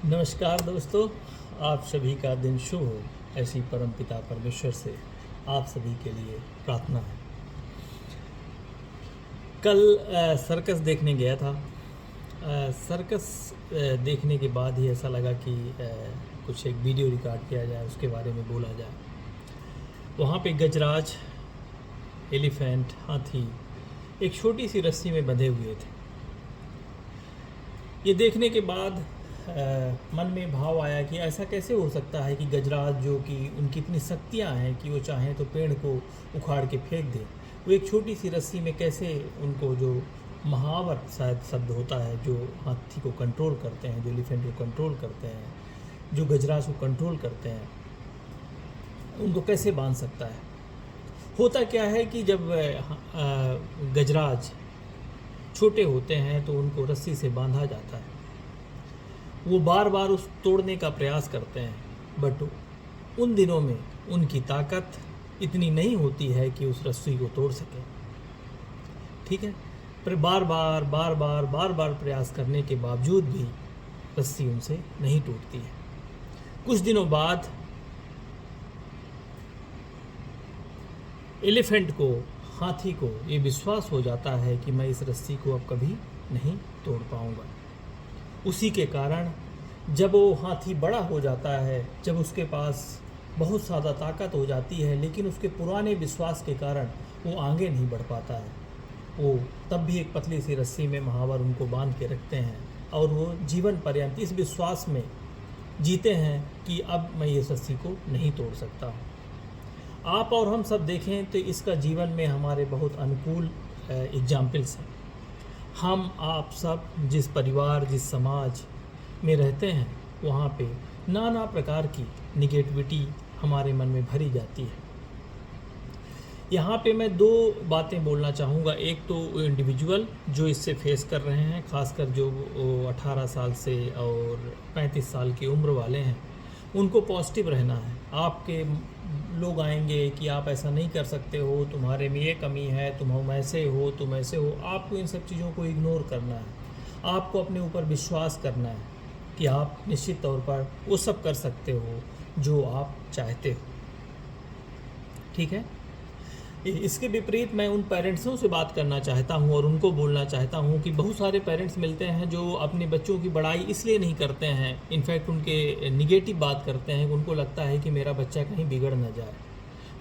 नमस्कार दोस्तों, आप सभी का दिन शुभ हो, ऐसी परमपिता परमेश्वर से आप सभी के लिए प्रार्थना है। कल सर्कस देखने गया था। सर्कस देखने के बाद ही ऐसा लगा कि कुछ एक वीडियो रिकॉर्ड किया जाए, उसके बारे में बोला जाए। वहाँ पे गजराज, एलिफेंट, हाथी एक छोटी सी रस्सी में बंधे हुए थे। ये देखने के बाद मन में भाव आया कि ऐसा कैसे हो सकता है कि गजराज, जो कि उनकी इतनी शक्तियाँ हैं कि वो चाहें तो पेड़ को उखाड़ के फेंक दें, वो एक छोटी सी रस्सी में कैसे उनको, जो महावर शायद शब्द होता है, जो हाथी को कंट्रोल करते हैं, जो एलिफेंट को कंट्रोल करते हैं, जो गजराज को कंट्रोल करते हैं, उनको कैसे बांध सकता है। होता क्या है कि जब गजराज छोटे होते हैं तो उनको रस्सी से बांधा जाता है। वो बार बार उस तोड़ने का प्रयास करते हैं, बट उन दिनों में उनकी ताकत इतनी नहीं होती है कि उस रस्सी को तोड़ सके। ठीक है, पर बार बार प्रयास करने के बावजूद भी रस्सी उनसे नहीं टूटती है। कुछ दिनों बाद एलिफेंट को, हाथी को ये विश्वास हो जाता है कि मैं इस रस्सी को अब कभी नहीं तोड़ पाऊंगा। उसी के कारण जब वो हाथी बड़ा हो जाता है, जब उसके पास बहुत ज़्यादा ताकत हो जाती है, लेकिन उसके पुराने विश्वास के कारण वो आगे नहीं बढ़ पाता है। वो तब भी एक पतली सी रस्सी में महावर उनको बांध के रखते हैं और वो जीवन पर्यंत इस विश्वास में जीते हैं कि अब मैं ये रस्सी को नहीं तोड़ सकता हूँ। आप और हम सब देखें तो इसका जीवन में हमारे बहुत अनुकूल एग्जाम्पल्स हैं। हम आप सब जिस परिवार, जिस समाज में रहते हैं, वहाँ पे नाना प्रकार की निगेटिविटी हमारे मन में भरी जाती है। यहाँ पे मैं दो बातें बोलना चाहूँगा। एक तो इंडिविजुअल जो इससे फेस कर रहे हैं, खासकर जो 18 साल से और 35 साल की उम्र वाले हैं, उनको पॉजिटिव रहना है। आपके लोग आएंगे कि आप ऐसा नहीं कर सकते हो, तुम्हारे में ये कमी है, तुम ऐसे हो, तुम ऐसे हो। आपको इन सब चीज़ों को इग्नोर करना है। आपको अपने ऊपर विश्वास करना है कि आप निश्चित तौर पर वो सब कर सकते हो जो आप चाहते हो। ठीक है, इसके विपरीत मैं उन पेरेंट्सों से बात करना चाहता हूं और उनको बोलना चाहता हूं कि बहुत सारे पेरेंट्स मिलते हैं जो अपने बच्चों की बड़ाई इसलिए नहीं करते हैं, इनफैक्ट उनके निगेटिव बात करते हैं। उनको लगता है कि मेरा बच्चा कहीं बिगड़ ना जाए।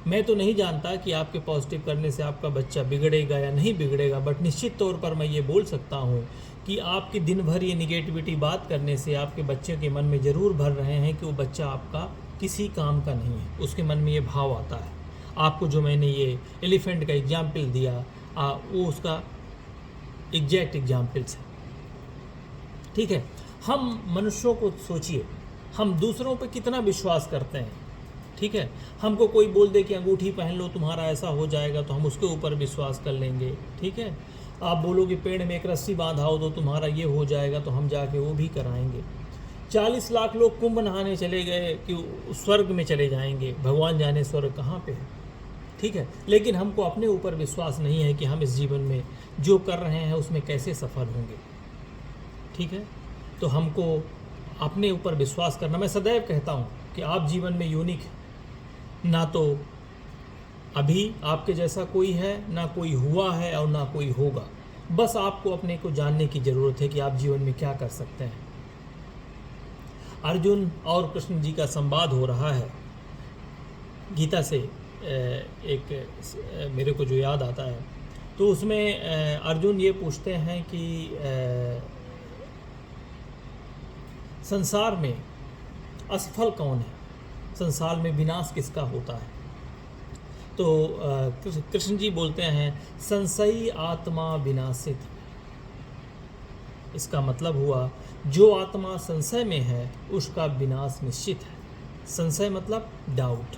मैं तो नहीं जानता कि आपके पॉजिटिव करने से आपका बच्चा बिगड़ेगा या नहीं बिगड़ेगा, बट निश्चित तौर पर मैं ये बोल सकता हूँ कि आपके दिन भर ये निगेटिविटी बात करने से आपके बच्चे के मन में ज़रूर भर रहे हैं कि वो बच्चा आपका किसी काम का नहीं है। उसके मन में ये भाव आता है। आपको जो मैंने ये एलिफेंट का एग्जाम्पल दिया, वो उसका एग्जैक्ट एग्जाम्पल्स है। ठीक है, हम मनुष्यों को सोचिए, हम दूसरों पर कितना विश्वास करते हैं। ठीक है, हमको कोई बोल दे कि अंगूठी पहन लो, तुम्हारा ऐसा हो जाएगा, तो हम उसके ऊपर विश्वास कर लेंगे। ठीक है, आप बोलो कि पेड़ में एक रस्सी बांधाओ तो तुम्हारा ये हो जाएगा, तो हम जाके वो भी कराएंगे। 40 लाख लोग कुंभ नहाने चले गए कि स्वर्ग में चले जाएंगे, भगवान जाने स्वर्ग कहाँ पे है। ठीक है, लेकिन हमको अपने ऊपर विश्वास नहीं है कि हम इस जीवन में जो कर रहे हैं उसमें कैसे सफल होंगे। ठीक है, तो हमको अपने ऊपर विश्वास करना। मैं सदैव कहता हूँ कि आप जीवन में यूनिक हैं। ना तो अभी आपके जैसा कोई है, ना कोई हुआ है और ना कोई होगा। बस आपको अपने को जानने की ज़रूरत है कि आप जीवन में क्या कर सकते हैं। अर्जुन और कृष्ण जी का संवाद हो रहा है गीता से। एक मेरे को जो याद आता है, तो उसमें अर्जुन ये पूछते हैं कि संसार में असफल कौन है, संसार में विनाश किसका होता है। तो कृष्ण जी बोलते हैं, संशयी आत्मा विनाशित। इसका मतलब हुआ जो आत्मा संशय में है उसका विनाश निश्चित है। संशय मतलब डाउट।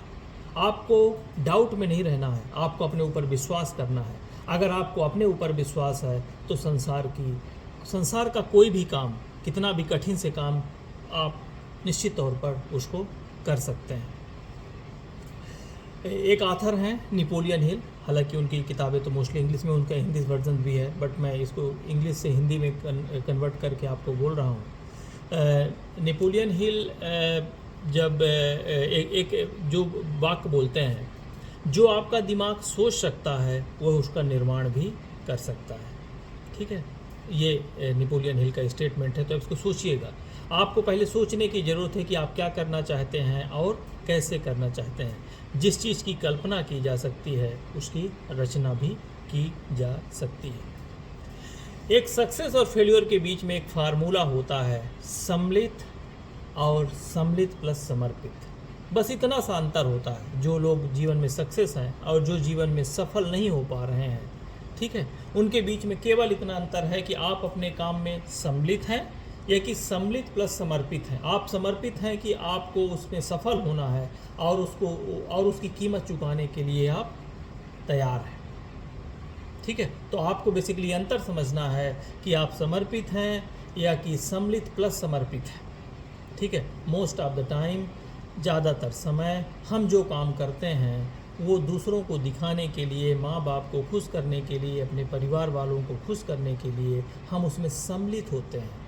आपको डाउट में नहीं रहना है, आपको अपने ऊपर विश्वास करना है। अगर आपको अपने ऊपर विश्वास है तो संसार का कोई भी काम, कितना भी कठिन से काम, आप निश्चित तौर पर उसको कर सकते हैं। एक ऑथर हैं नेपोलियन हिल, हालांकि उनकी किताबें तो मोस्टली इंग्लिश में, उनका हिंदी वर्जन भी है, बट मैं इसको इंग्लिश से हिंदी में कन्वर्ट करके आपको बोल रहा हूँ। नेपोलियन हिल जब एक जो वाक्य बोलते हैं, जो आपका दिमाग सोच सकता है वह उसका निर्माण भी कर सकता है। ठीक है, ये नेपोलियन हिल का स्टेटमेंट है। तो इसको सोचिएगा। आपको पहले सोचने की ज़रूरत है कि आप क्या करना चाहते हैं और कैसे करना चाहते हैं। जिस चीज़ की कल्पना की जा सकती है उसकी रचना भी की जा सकती है। एक सक्सेस और फेल्योर के बीच में एक फार्मूला होता है, सम्मिलित और सम्मिलित प्लस समर्पित। बस इतना सा अंतर होता है। जो लोग जीवन में सक्सेस हैं और जो जीवन में सफल नहीं हो पा रहे हैं, ठीक है, उनके बीच में केवल इतना अंतर है कि आप अपने काम में सम्मिलित हैं या कि सम्मिलित प्लस समर्पित हैं। आप समर्पित हैं कि आपको उसमें सफल होना है और उसकी कीमत चुकाने के लिए आप तैयार हैं। ठीक है, तो आपको बेसिकली अंतर समझना है कि आप समर्पित हैं या कि सम्मिलित प्लस समर्पित हैं। ठीक है, मोस्ट ऑफ द टाइम, ज़्यादातर समय हम जो काम करते हैं वो दूसरों को दिखाने के लिए, माँ बाप को खुश करने के लिए, अपने परिवार वालों को खुश करने के लिए हम उसमें सम्मिलित होते हैं।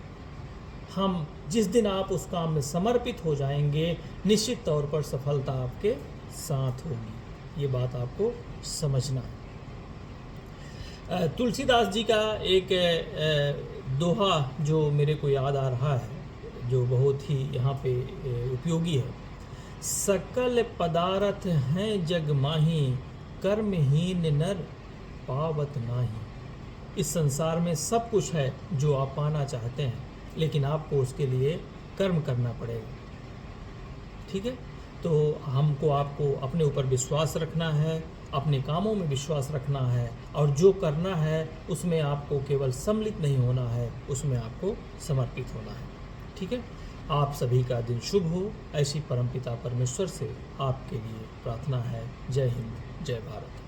हम जिस दिन आप उस काम में समर्पित हो जाएंगे, निश्चित तौर पर सफलता आपके साथ होगी। ये बात आपको समझना है। तुलसीदास जी का एक दोहा जो मेरे को याद आ रहा है, जो बहुत ही यहाँ पे उपयोगी है। सकल पदार्थ हैं जग माही, कर्महीन नर पावत नाही। इस संसार में सब कुछ है जो आप पाना चाहते हैं, लेकिन आपको उसके लिए कर्म करना पड़ेगा। ठीक है, तो आपको अपने ऊपर विश्वास रखना है, अपने कामों में विश्वास रखना है, और जो करना है उसमें आपको केवल सम्मिलित नहीं होना है, उसमें आपको समर्पित होना है। ठीक है, आप सभी का दिन शुभ हो, ऐसी परमपिता परमेश्वर से आपके लिए प्रार्थना है। जय हिंद, जय भारत।